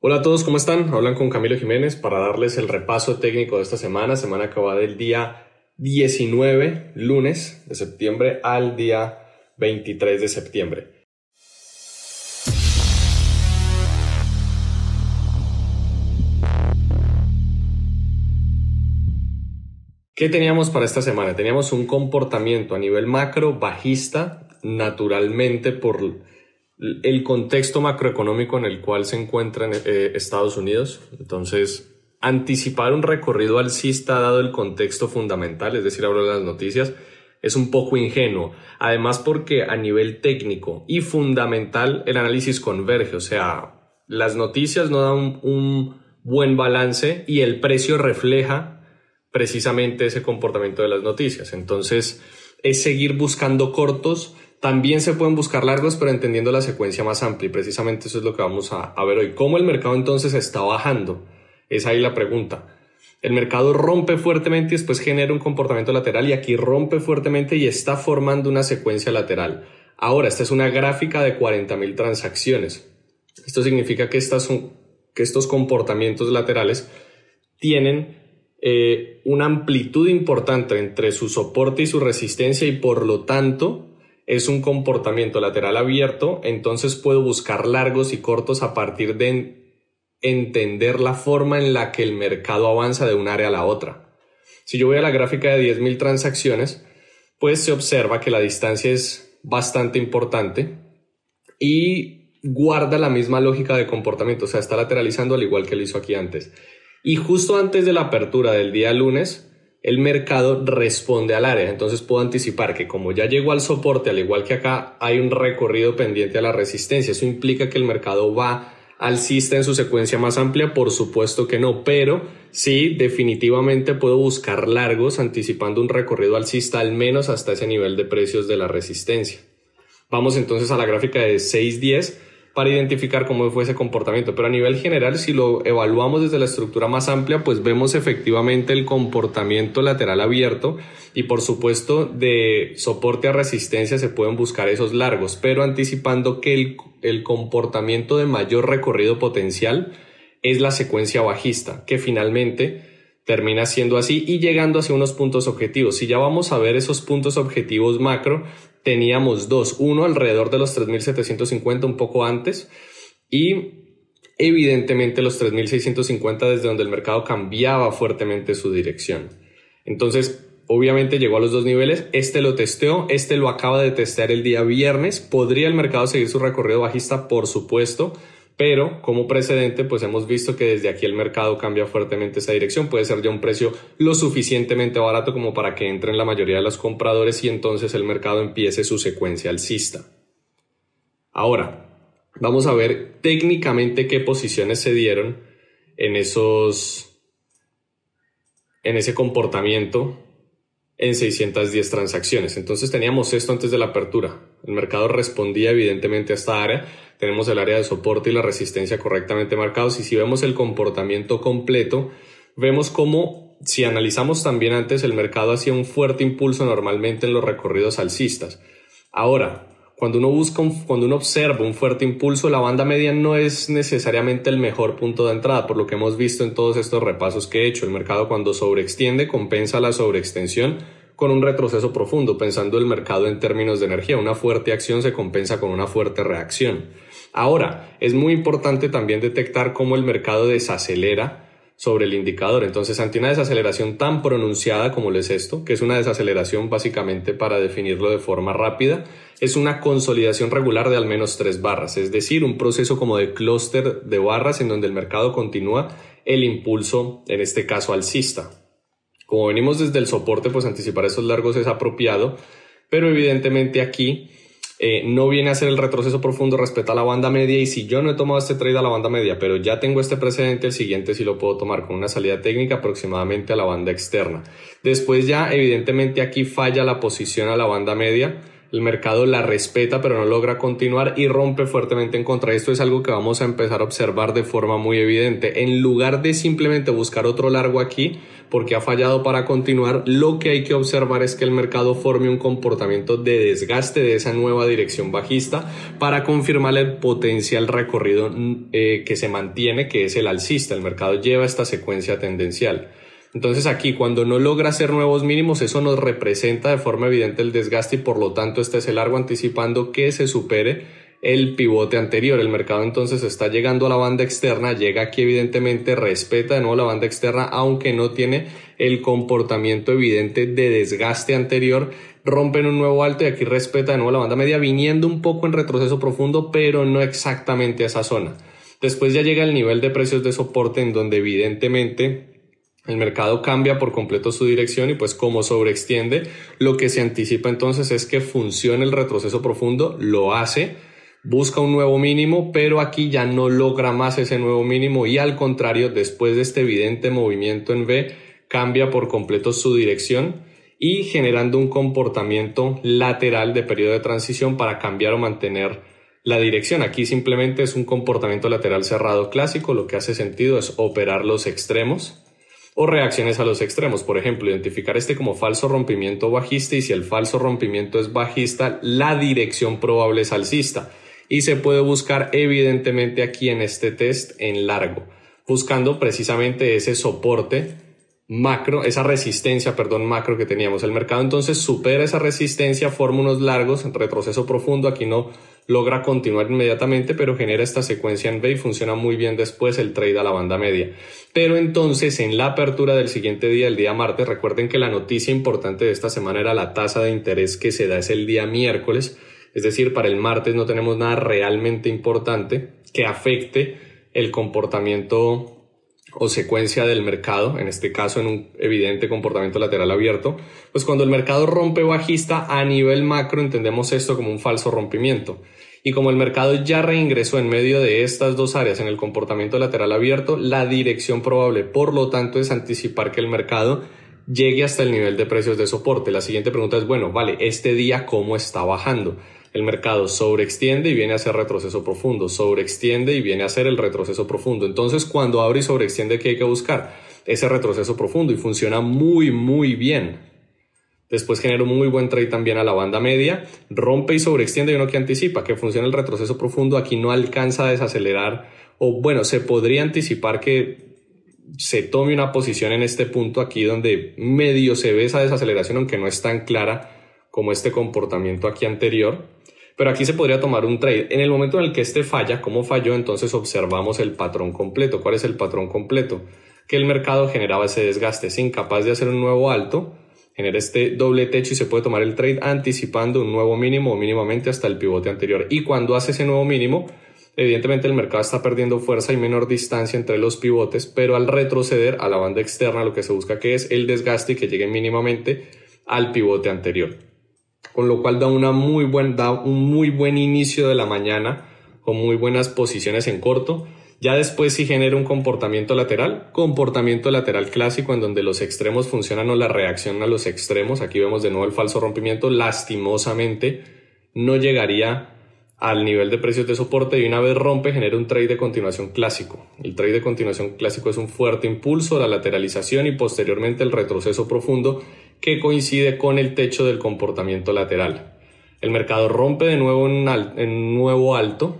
Hola a todos, ¿cómo están? Hablan con Camilo Jiménez para darles el repaso técnico de esta semana que va del día 19, lunes de septiembre, al día 23 de septiembre. ¿Qué teníamos para esta semana? Teníamos un comportamiento a nivel macro bajista, naturalmente por el contexto macroeconómico en el cual se encuentra Estados Unidos. Entonces, anticipar un recorrido alcista dado el contexto fundamental, es decir, ahora las noticias, es un poco ingenuo. Además, porque a nivel técnico y fundamental el análisis converge, o sea, las noticias no dan un buen balance y el precio refleja precisamente ese comportamiento de las noticias. Entonces, es seguir buscando cortos. También se pueden buscar largos, pero entendiendo la secuencia más amplia, y precisamente eso es lo que vamos a ver hoy. ¿Cómo el mercado entonces está bajando? Es ahí la pregunta. El mercado rompe fuertemente y después genera un comportamiento lateral, y aquí rompe fuertemente y está formando una secuencia lateral. Ahora, esta es una gráfica de 40.000 transacciones. Esto significa que estos comportamientos laterales tienen una amplitud importante entre su soporte y su resistencia, y por lo tanto es un comportamiento lateral abierto. Entonces puedo buscar largos y cortos a partir de entender la forma en la que el mercado avanza de un área a la otra. Si yo voy a la gráfica de 10.000 transacciones, pues se observa que la distancia es bastante importante y guarda la misma lógica de comportamiento, o sea, está lateralizando al igual que lo hizo aquí antes. Y justo antes de la apertura del día lunes, el mercado responde al área. Entonces puedo anticipar que como ya llegó al soporte, al igual que acá, hay un recorrido pendiente a la resistencia. Eso implica que el mercado va alcista en su secuencia más amplia. Por supuesto que no, pero sí, definitivamente puedo buscar largos anticipando un recorrido alcista al menos hasta ese nivel de precios de la resistencia. Vamos entonces a la gráfica de 6-10 para identificar cómo fue ese comportamiento. Pero a nivel general, si lo evaluamos desde la estructura más amplia, pues vemos efectivamente el comportamiento lateral abierto, y por supuesto de soporte a resistencia se pueden buscar esos largos, pero anticipando que el comportamiento de mayor recorrido potencial es la secuencia bajista, que finalmente termina siendo así y llegando hacia unos puntos objetivos. Si ya vamos a ver esos puntos objetivos macro, teníamos dos, uno alrededor de los 3.750 un poco antes, y evidentemente los 3.650 desde donde el mercado cambiaba fuertemente su dirección. Entonces, obviamente llegó a los dos niveles. Este lo testeó, este lo acaba de testear el día viernes. ¿Podría el mercado seguir su recorrido bajista? Por supuesto, pero como precedente pues hemos visto que desde aquí el mercado cambia fuertemente esa dirección. Puede ser ya un precio lo suficientemente barato como para que entren la mayoría de los compradores y entonces el mercado empiece su secuencia alcista. Ahora, vamos a ver técnicamente qué posiciones se dieron en ese comportamiento en 610 transacciones. Entonces teníamos esto antes de la apertura. El mercado respondía evidentemente a esta área. Tenemos el área de soporte y la resistencia correctamente marcados, y si vemos el comportamiento completo, vemos cómo, si analizamos también antes, el mercado hacía un fuerte impulso normalmente en los recorridos alcistas. Ahora, cuando uno observa un fuerte impulso, la banda media no es necesariamente el mejor punto de entrada, por lo que hemos visto en todos estos repasos que he hecho. El mercado, cuando sobreextiende, compensa la sobreextensión con un retroceso profundo, pensando el mercado en términos de energía. Una fuerte acción se compensa con una fuerte reacción. Ahora, es muy importante también detectar cómo el mercado desacelera sobre el indicador. Entonces, ante una desaceleración tan pronunciada como lo es esto, que es una desaceleración básicamente, para definirlo de forma rápida, es una consolidación regular de al menos 3 barras, es decir, un proceso como de clúster de barras en donde el mercado continúa el impulso, en este caso alcista. Como venimos desde el soporte, pues anticipar esos largos es apropiado, pero evidentemente aquí no viene a ser el retroceso profundo, respeta la banda media, y si yo no he tomado este trade a la banda media, pero ya tengo este precedente, el siguiente sí lo puedo tomar con una salida técnica aproximadamente a la banda externa. Después ya evidentemente aquí falla la posición a la banda media, el mercado la respeta pero no logra continuar y rompe fuertemente en contra. Esto es algo que vamos a empezar a observar de forma muy evidente. En lugar de simplemente buscar otro largo aquí porque ha fallado para continuar, lo que hay que observar es que el mercado forme un comportamiento de desgaste de esa nueva dirección bajista para confirmar el potencial recorrido que se mantiene, que es el alcista. El mercado lleva esta secuencia tendencial. Entonces aquí cuando no logra hacer nuevos mínimos, eso nos representa de forma evidente el desgaste y por lo tanto este es el largo anticipando que se supere el pivote anterior. El mercado entonces está llegando a la banda externa, llega aquí evidentemente, respeta de nuevo la banda externa aunque no tiene el comportamiento evidente de desgaste anterior, rompen un nuevo alto y aquí respeta de nuevo la banda media viniendo un poco en retroceso profundo pero no exactamente a esa zona. Después ya llega el nivel de precios de soporte en donde evidentemente el mercado cambia por completo su dirección y pues como sobreextiende, lo que se anticipa entonces es que funcione el retroceso profundo, lo hace, busca un nuevo mínimo, pero aquí ya no logra más ese nuevo mínimo y al contrario, después de este evidente movimiento en V, cambia por completo su dirección y generando un comportamiento lateral de periodo de transición para cambiar o mantener la dirección. Aquí simplemente es un comportamiento lateral cerrado clásico, lo que hace sentido es operar los extremos o reacciones a los extremos. Por ejemplo, identificar este como falso rompimiento bajista y si el falso rompimiento es bajista, la dirección probable es alcista y se puede buscar evidentemente aquí en este test en largo, buscando precisamente ese soporte macro, esa resistencia, macro que teníamos. El mercado entonces supera esa resistencia, forma unos largos, retroceso profundo, aquí no logra continuar inmediatamente, pero genera esta secuencia en V y funciona muy bien después el trade a la banda media. Pero entonces en la apertura del siguiente día, el día martes, recuerden que la noticia importante de esta semana era la tasa de interés que se da es el día miércoles, es decir, para el martes no tenemos nada realmente importante que afecte el comportamiento o secuencia del mercado, en este caso en un evidente comportamiento lateral abierto. Pues cuando el mercado rompe bajista a nivel macro entendemos esto como un falso rompimiento y como el mercado ya reingresó en medio de estas dos áreas en el comportamiento lateral abierto, la dirección probable por lo tanto es anticipar que el mercado llegue hasta el nivel de precios de soporte. La siguiente pregunta es, bueno, vale, este día ¿cómo está bajando? El mercado sobreextiende y viene a hacer retroceso profundo, sobreextiende y viene a hacer el retroceso profundo. Entonces, cuando abre y sobreextiende, ¿qué hay que buscar? Ese retroceso profundo y funciona muy bien. Después genera un muy buen trade también a la banda media, rompe y sobreextiende y uno que anticipa que funciona el retroceso profundo, aquí no alcanza a desacelerar o bueno, se podría anticipar que se tome una posición en este punto aquí donde medio se ve esa desaceleración aunque no es tan clara como este comportamiento aquí anterior, pero aquí se podría tomar un trade. En el momento en el que este falla, ¿cómo falló? Entonces observamos el patrón completo. ¿Cuál es el patrón completo? Que el mercado generaba ese desgaste, es incapaz de hacer un nuevo alto, genera este doble techo y se puede tomar el trade anticipando un nuevo mínimo o mínimamente hasta el pivote anterior. Y cuando hace ese nuevo mínimo, evidentemente el mercado está perdiendo fuerza y menor distancia entre los pivotes, pero al retroceder a la banda externa lo que se busca que es el desgaste y que llegue mínimamente al pivote anterior. Con lo cual da un muy buen inicio de la mañana con muy buenas posiciones en corto. Ya después sí genera un comportamiento lateral clásico en donde los extremos funcionan o la reacción a los extremos. Aquí vemos de nuevo el falso rompimiento, lastimosamente no llegaría al nivel de precios de soporte y una vez rompe genera un trade de continuación clásico. El trade de continuación clásico es un fuerte impulso, la lateralización y posteriormente el retroceso profundo que coincide con el techo del comportamiento lateral. El mercado rompe de nuevo en nuevo alto,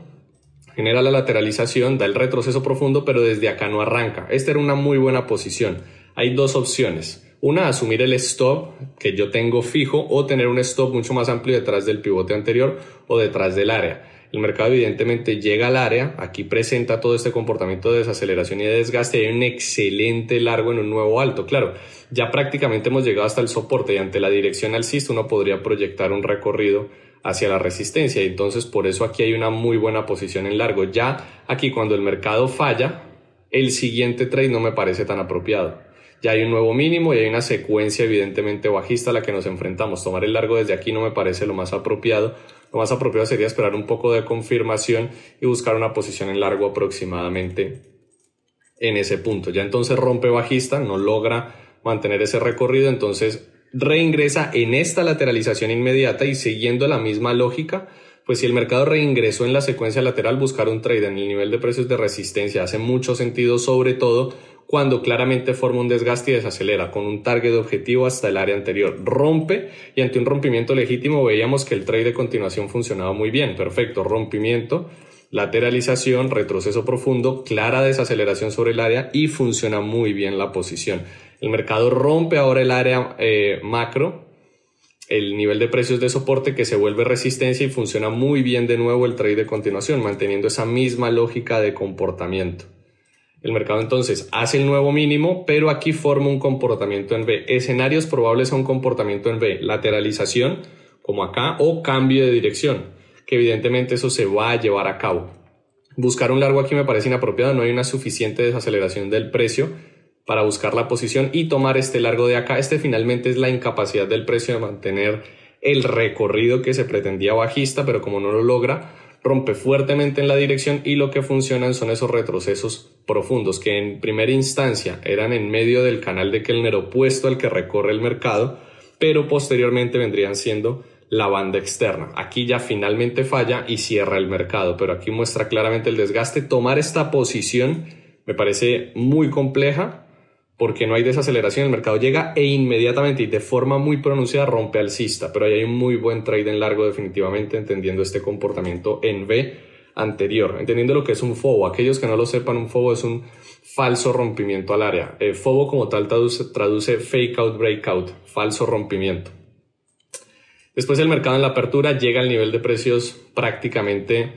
genera la lateralización, da el retroceso profundo, pero desde acá no arranca. Esta era una muy buena posición. Hay dos opciones. Una, asumir el stop que yo tengo fijo o tener un stop mucho más amplio detrás del pivote anterior o detrás del área. El mercado evidentemente llega al área, aquí presenta todo este comportamiento de desaceleración y de desgaste y hay un excelente largo en un nuevo alto. Claro, ya prácticamente hemos llegado hasta el soporte y ante la dirección alcista uno podría proyectar un recorrido hacia la resistencia y entonces por eso aquí hay una muy buena posición en largo. Ya aquí cuando el mercado falla, el siguiente trade no me parece tan apropiado. Ya hay un nuevo mínimo y hay una secuencia evidentemente bajista a la que nos enfrentamos. Tomar el largo desde aquí no me parece lo más apropiado. Lo más apropiado sería esperar un poco de confirmación y buscar una posición en largo aproximadamente en ese punto. Ya entonces rompe bajista, no logra mantener ese recorrido, entonces reingresa en esta lateralización inmediata y siguiendo la misma lógica, pues si el mercado reingresó en la secuencia lateral, buscar un trade en el nivel de precios de resistencia hace mucho sentido, sobre todo cuando claramente forma un desgaste y desacelera con un target objetivo hasta el área anterior. Rompe y ante un rompimiento legítimo veíamos que el trade de continuación funcionaba muy bien. Perfecto, rompimiento, lateralización, retroceso profundo, clara desaceleración sobre el área y funciona muy bien la posición. El mercado rompe ahora el área macro, el nivel de precios de soporte que se vuelve resistencia y funciona muy bien de nuevo el trade de continuación, manteniendo esa misma lógica de comportamiento. El mercado entonces hace el nuevo mínimo, pero aquí forma un comportamiento en V. Escenarios probables a un comportamiento en V, lateralización, como acá, o cambio de dirección, que evidentemente eso se va a llevar a cabo. Buscar un largo aquí me parece inapropiado, no hay una suficiente desaceleración del precio para buscar la posición y tomar este largo de acá. Este finalmente es la incapacidad del precio de mantener el recorrido que se pretendía bajista, pero como no lo logra, rompe fuertemente en la dirección y lo que funcionan son esos retrocesos profundos que en primera instancia eran en medio del canal de Kellner opuesto al que recorre el mercado, pero posteriormente vendrían siendo la banda externa. Aquí ya finalmente falla y cierra el mercado, pero aquí muestra claramente el desgaste. Tomar esta posición me parece muy compleja porque no hay desaceleración, el mercado llega e inmediatamente y de forma muy pronunciada rompe alcista, pero ahí hay un muy buen trade en largo definitivamente, entendiendo este comportamiento en V anterior, entendiendo lo que es un FOBO. Aquellos que no lo sepan, un FOBO es un falso rompimiento al área. FOBO como tal traduce fake out breakout, falso rompimiento. Después el mercado en la apertura llega al nivel de precios prácticamente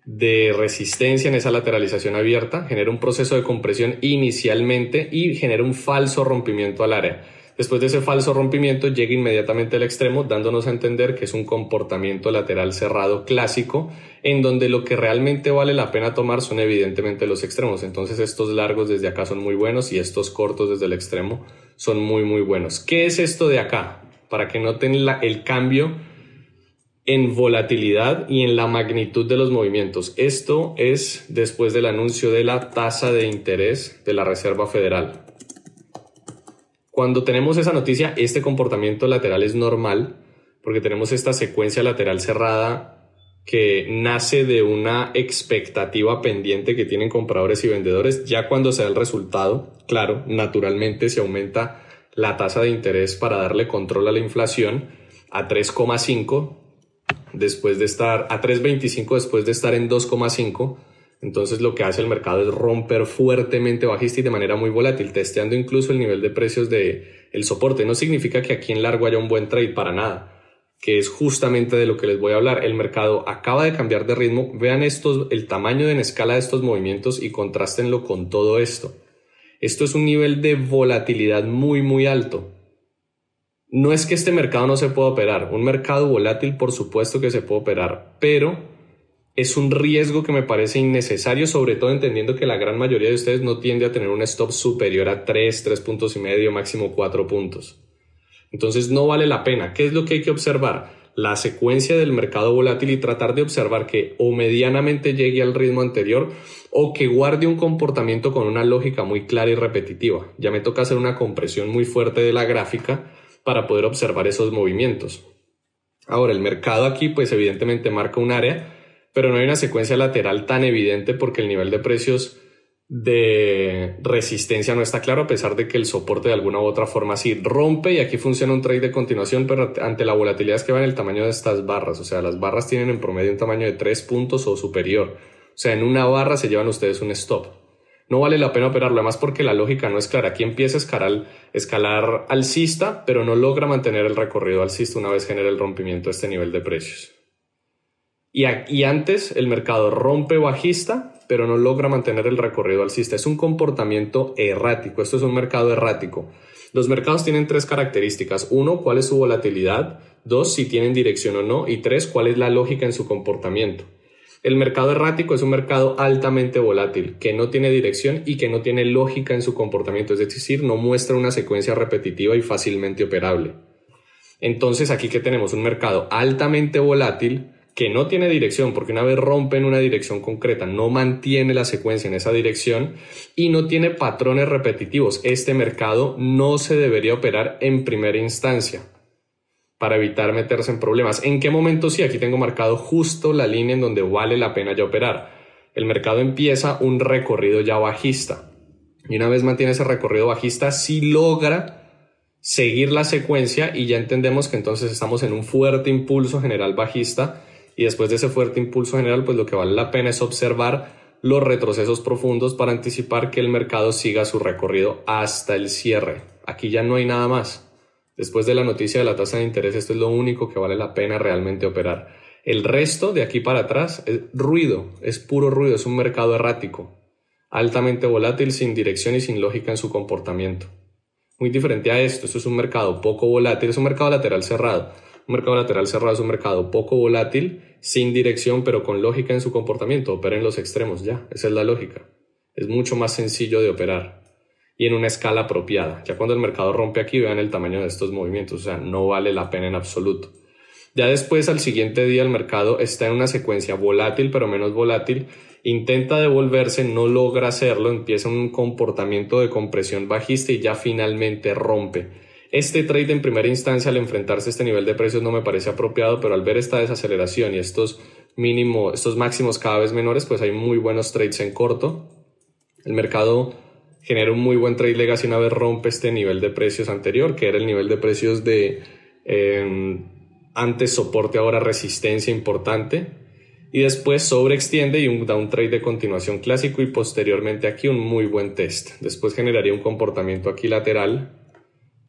de resistencia en esa lateralización abierta, genera un proceso de compresión inicialmente y genera un falso rompimiento al área. Después de ese falso rompimiento llega inmediatamente al extremo, dándonos a entender que es un comportamiento lateral cerrado clásico, en donde lo que realmente vale la pena tomar son evidentemente los extremos. Entonces estos largos desde acá son muy buenos y estos cortos desde el extremo son muy buenos. ¿Qué es esto de acá? Para que noten el cambio en volatilidad y en la magnitud de los movimientos. Esto es después del anuncio de la tasa de interés de la Reserva Federal. Cuando tenemos esa noticia, este comportamiento lateral es normal porque tenemos esta secuencia lateral cerrada que nace de una expectativa pendiente que tienen compradores y vendedores. Ya cuando se da el resultado, claro, naturalmente se aumenta la tasa de interés para darle control a la inflación a 3,5 después de estar a 3.25 después de estar en 2,5. Entonces lo que hace el mercado es romper fuertemente bajista y de manera muy volátil, testeando incluso el nivel de precios de el soporte. No significa que aquí en largo haya un buen trade, para nada, que es justamente de lo que les voy a hablar. El mercado acaba de cambiar de ritmo. Vean el tamaño en escala de estos movimientos y contrástenlo con todo esto. Esto es un nivel de volatilidad muy alto. No es que este mercado no se pueda operar. Un mercado volátil, por supuesto que se puede operar, pero es un riesgo que me parece innecesario, sobre todo entendiendo que la gran mayoría de ustedes no tiende a tener un stop superior a 3 puntos y medio, máximo 4 puntos. Entonces no vale la pena. ¿Qué es lo que hay que observar? La secuencia del mercado volátil y tratar de observar que o medianamente llegue al ritmo anterior o que guarde un comportamiento con una lógica muy clara y repetitiva. Ya me toca hacer una compresión muy fuerte de la gráfica para poder observar esos movimientos. Ahora, el mercado aquí pues evidentemente marca un área, pero no hay una secuencia lateral tan evidente porque el nivel de precios de resistencia no está claro, a pesar de que el soporte de alguna u otra forma sí rompe, y aquí funciona un trade de continuación, pero ante la volatilidad es que va en el tamaño de estas barras. O sea, las barras tienen en promedio un tamaño de 3 puntos o superior. O sea, en una barra se llevan ustedes un stop. No vale la pena operarlo, además porque la lógica no es clara. Aquí empieza a escalar alcista, pero no logra mantener el recorrido alcista una vez genera el rompimiento de este nivel de precios. Y antes el mercado rompe bajista, pero no logra mantener el recorrido alcista. Es un comportamiento errático. Esto es un mercado errático. Los mercados tienen 3 características. 1, cuál es su volatilidad. 2, si tienen dirección o no. Y 3, cuál es la lógica en su comportamiento. El mercado errático es un mercado altamente volátil, que no tiene dirección y que no tiene lógica en su comportamiento, es decir, no muestra una secuencia repetitiva y fácilmente operable. Entonces aquí que tenemos un mercado altamente volátil que no tiene dirección, porque una vez rompe en una dirección concreta, no mantiene la secuencia en esa dirección y no tiene patrones repetitivos. Este mercado no se debería operar en primera instancia para evitar meterse en problemas. ¿En qué momento sí? Aquí tengo marcado justo la línea en donde vale la pena ya operar. El mercado empieza un recorrido ya bajista y una vez mantiene ese recorrido bajista, sí logra seguir la secuencia y ya entendemos que entonces estamos en un fuerte impulso general bajista. Y después de ese fuerte impulso general, pues lo que vale la pena es observar los retrocesos profundos para anticipar que el mercado siga su recorrido hasta el cierre. Aquí ya no hay nada más. Después de la noticia de la tasa de interés, esto es lo único que vale la pena realmente operar. El resto de aquí para atrás es ruido, es puro ruido, es un mercado errático, altamente volátil, sin dirección y sin lógica en su comportamiento. Muy diferente a esto es un mercado poco volátil, es un mercado lateral cerrado. Un mercado lateral cerrado es un mercado poco volátil, sin dirección, pero con lógica en su comportamiento. Opera en los extremos, ya, esa es la lógica. Es mucho más sencillo de operar y en una escala apropiada. Ya cuando el mercado rompe aquí, vean el tamaño de estos movimientos, o sea, no vale la pena en absoluto. Ya después, al siguiente día, el mercado está en una secuencia volátil, pero menos volátil. Intenta devolverse, no logra hacerlo, empieza un comportamiento de compresión bajista y ya finalmente rompe. Este trade en primera instancia al enfrentarse a este nivel de precios no me parece apropiado, pero al ver esta desaceleración y estos máximos cada vez menores, pues hay muy buenos trades en corto. El mercado genera un muy buen trade legacy una vez rompe este nivel de precios anterior, que era el nivel de precios de antes soporte, ahora resistencia importante. Y después sobreextiende y da un trade de continuación clásico y posteriormente aquí un muy buen test. Después generaría un comportamiento aquí lateral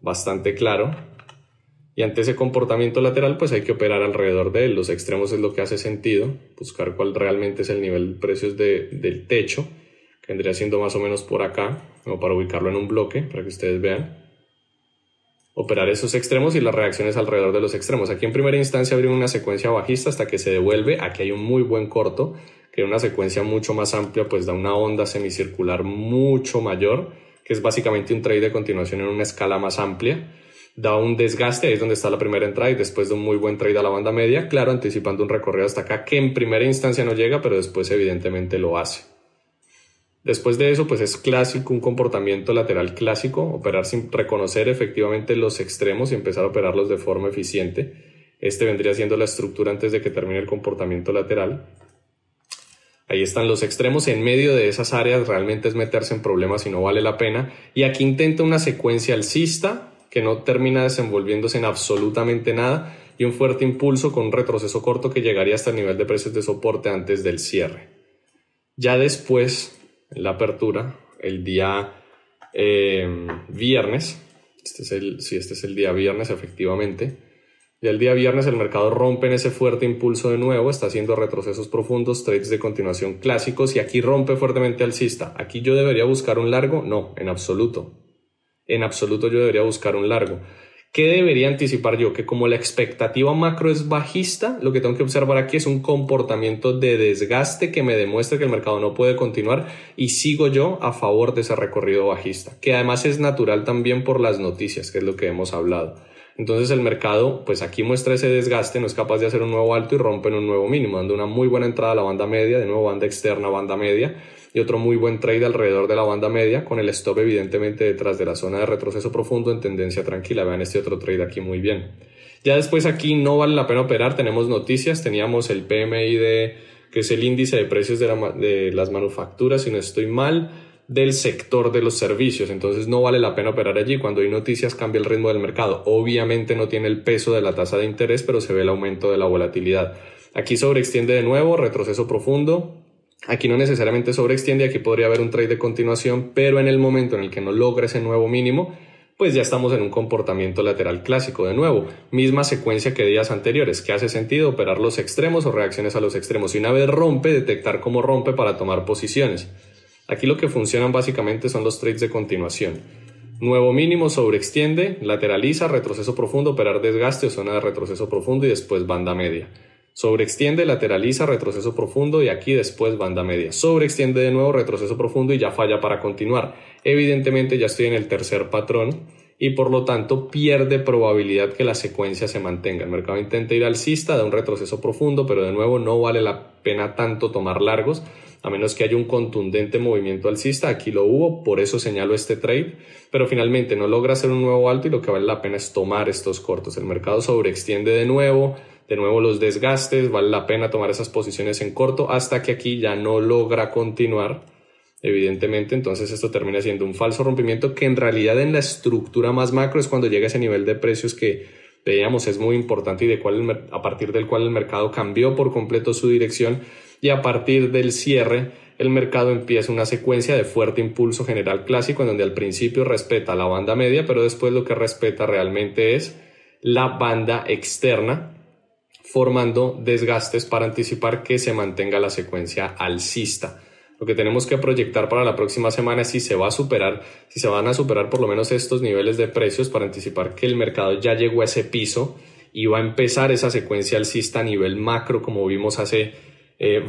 bastante claro y ante ese comportamiento lateral pues hay que operar alrededor de él. Los extremos es lo que hace sentido, buscar cuál realmente es el nivel de precios del techo, que vendría siendo más o menos por acá, como para ubicarlo en un bloque para que ustedes vean. Operar esos extremos y las reacciones alrededor de los extremos. Aquí en primera instancia abrir una secuencia bajista hasta que se devuelve. Aquí hay un muy buen corto, que una secuencia mucho más amplia pues da una onda semicircular mucho mayor, que es básicamente un trade de continuación en una escala más amplia. Da un desgaste, ahí es donde está la primera entrada y después de un muy buen trade a la banda media, claro, anticipando un recorrido hasta acá que en primera instancia no llega, pero después evidentemente lo hace. Después de eso, pues es clásico, un comportamiento lateral clásico, operar sin reconocer efectivamente los extremos y empezar a operarlos de forma eficiente. Este vendría siendo la estructura antes de que termine el comportamiento lateral. Ahí están los extremos, en medio de esas áreas realmente es meterse en problemas y no vale la pena. Y aquí intenta una secuencia alcista que no termina desenvolviéndose en absolutamente nada y un fuerte impulso con un retroceso corto que llegaría hasta el nivel de precios de soporte antes del cierre. Ya después, en la apertura, el día viernes, este es el día viernes efectivamente, ya el día viernes el mercado rompe en ese fuerte impulso de nuevo, está haciendo retrocesos profundos, trades de continuación clásicos y aquí rompe fuertemente alcista. ¿Aquí yo debería buscar un largo? No, en absoluto. En absoluto yo debería buscar un largo. ¿Qué debería anticipar yo? Que como la expectativa macro es bajista, lo que tengo que observar aquí es un comportamiento de desgaste que me demuestra que el mercado no puede continuar y sigo yo a favor de ese recorrido bajista, que además es natural también por las noticias, que es lo que hemos hablado. Entonces el mercado, pues aquí muestra ese desgaste, no es capaz de hacer un nuevo alto y rompe en un nuevo mínimo, dando una muy buena entrada a la banda media, de nuevo banda externa, banda media, y otro muy buen trade alrededor de la banda media, con el stop evidentemente detrás de la zona de retroceso profundo en tendencia tranquila. Vean este otro trade aquí muy bien. Ya después aquí no vale la pena operar, tenemos noticias, teníamos el PMI que es el índice de precios de las manufacturas, si no estoy mal, del sector de los servicios, entonces no vale la pena operar allí. Cuando hay noticias cambia el ritmo del mercado, obviamente no tiene el peso de la tasa de interés, pero se ve el aumento de la volatilidad. Aquí sobreextiende de nuevo, retroceso profundo. Aquí no necesariamente sobreextiende, aquí podría haber un trade de continuación, pero en el momento en el que no logra ese nuevo mínimo, pues ya estamos en un comportamiento lateral clásico de nuevo. Misma secuencia que días anteriores, que hace sentido operar los extremos o reacciones a los extremos. Y una vez rompe, detectar cómo rompe para tomar posiciones. Aquí lo que funcionan básicamente son los trades de continuación. Nuevo mínimo, sobreextiende, lateraliza, retroceso profundo, operar desgaste o zona de retroceso profundo y después banda media. Sobreextiende, lateraliza, retroceso profundo y aquí después banda media. Sobreextiende de nuevo, retroceso profundo y ya falla para continuar. Evidentemente ya estoy en el tercer patrón y por lo tanto pierde probabilidad que la secuencia se mantenga. El mercado intenta ir alcista, da un retroceso profundo, pero de nuevo no vale la pena tanto tomar largos, a menos que haya un contundente movimiento alcista. Aquí lo hubo, por eso señalo este trade, pero finalmente no logra hacer un nuevo alto y lo que vale la pena es tomar estos cortos. El mercado sobreextiende de nuevo los desgastes, vale la pena tomar esas posiciones en corto hasta que aquí ya no logra continuar, evidentemente. Entonces esto termina siendo un falso rompimiento que en realidad en la estructura más macro es cuando llega ese nivel de precios que veíamos es muy importante y a partir del cual el mercado cambió por completo su dirección, y a partir del cierre el mercado empieza una secuencia de fuerte impulso general clásico en donde al principio respeta la banda media, pero después lo que respeta realmente es la banda externa, formando desgastes para anticipar que se mantenga la secuencia alcista. Lo que tenemos que proyectar para la próxima semana es si se van a superar por lo menos estos niveles de precios para anticipar que el mercado ya llegó a ese piso y va a empezar esa secuencia alcista a nivel macro como vimos hace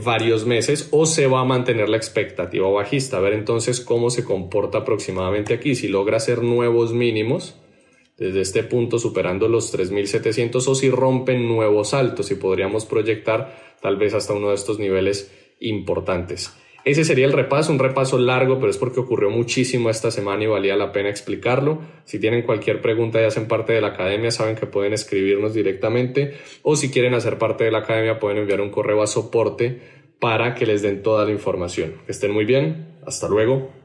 varios meses, o se va a mantener la expectativa bajista. A ver entonces cómo se comporta aproximadamente aquí, si logra hacer nuevos mínimos desde este punto superando los 3.700 o si rompen nuevos altos y podríamos proyectar tal vez hasta uno de estos niveles importantes. Ese sería el repaso, un repaso largo, pero es porque ocurrió muchísimo esta semana y valía la pena explicarlo. Si tienen cualquier pregunta y hacen parte de la academia, saben que pueden escribirnos directamente, o si quieren hacer parte de la academia pueden enviar un correo a soporte para que les den toda la información. Que estén muy bien, hasta luego.